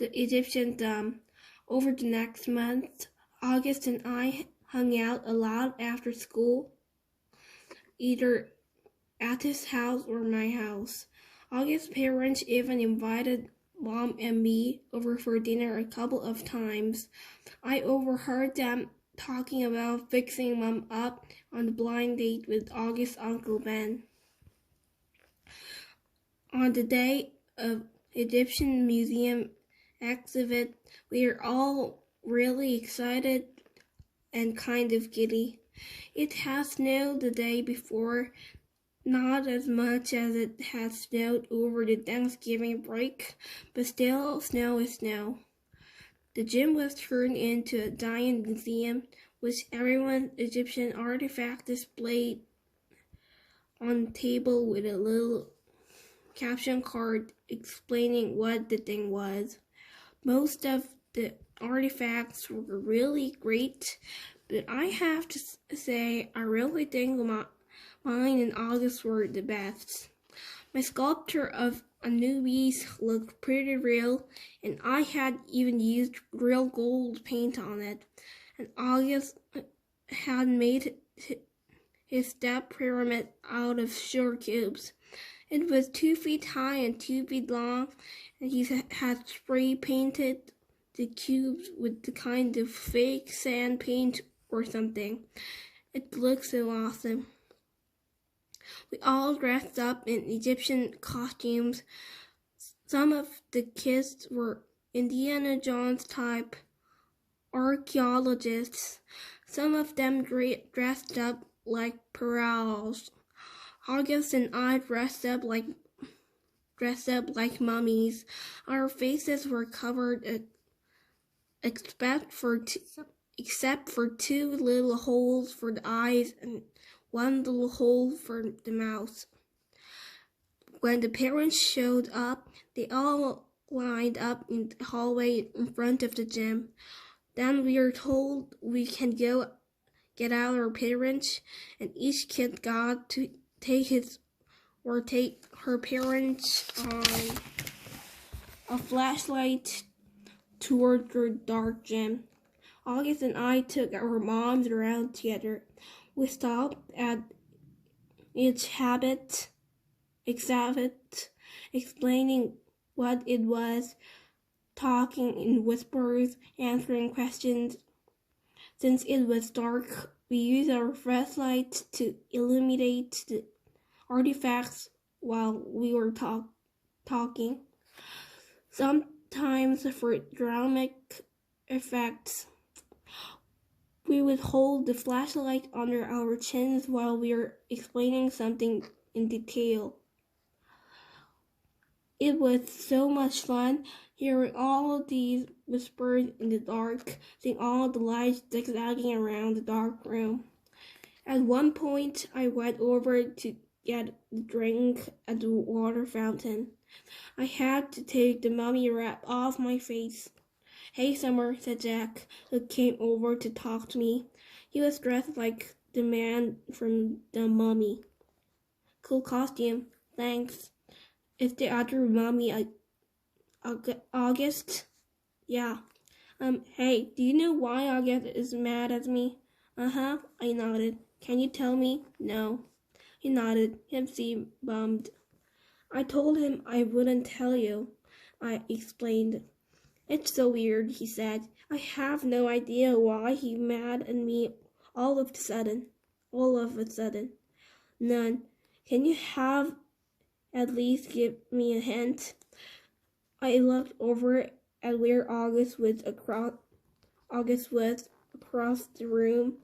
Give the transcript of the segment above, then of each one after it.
the Egyptian dumb. Over the next month, August and I hung out a lot after school, either at his house or my house. August's parents even invited Mom and me over for dinner a couple of times. I overheard them talking about fixing Mom up on the blind date with August's Uncle Ben. On the day of Egyptian Museum exhibit, we were all really excited and kind of giddy. It had snowed the day before, not as much as it had snowed over the Thanksgiving break, but still, snow is snow. The gym was turned into a giant museum with everyone's Egyptian artifact displayed on the table with a little caption card explaining what the thing was. Most of the artifacts were really great, but I have to say I really think mine and August were the best. My sculpture of Anubis looked pretty real, and I had even used real gold paint on it. And August had made his step pyramid out of sugar cubes. It was 2 feet high and 2 feet long, and he had spray painted the cubes with the kind of fake sand paint or something. It looked so awesome. We all dressed up in Egyptian costumes. Some of the kids were Indiana Jones type archaeologists. Some of them dressed up like pharaohs. August and I dressed up like mummies. Our faces were covered except for two little holes for the eyes and one little hole for the mouth. When the parents showed up, they all lined up in the hallway in front of the gym. Then we were told we can go get out our parents, and each kid got to take her parents on a flashlight toward the dark gym. August and I took our moms around together. We stopped at each exhibit, explaining what it was, talking in whispers, answering questions. Since it was dark, we used our flashlights to illuminate the artifacts while we were talking. Sometimes for dramatic effects, we would hold the flashlight under our chins while we were explaining something in detail. It was so much fun hearing all of these whispers in the dark, seeing all the lights zigzagging around the dark room. At one point, I went over to get a drink at the water fountain. I had to take the mummy wrap off my face. "Hey, Summer," said Jack, who came over to talk to me. He was dressed like the man from The Mummy. "Cool costume, thanks. Is the other mummy August?" "Yeah." Hey, do you know why August is mad at me?" "Uh-huh," I nodded. "Can you tell me?" "No." He nodded. He seemed bummed. "I told him I wouldn't tell you," I explained. "It's so weird," he said. "I have no idea why he's mad at me all of a sudden. None. Can you at least give me a hint?" I looked over at where August was across the room,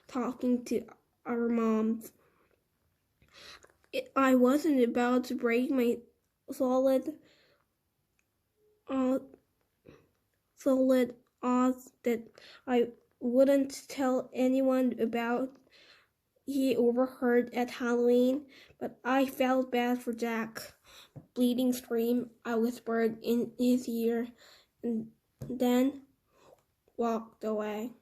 talking to our moms. I wasn't about to break my solid oath that I wouldn't tell anyone about he overheard at Halloween, but I felt bad for Jack. "Bleeding scream," I whispered in his ear, and then walked away.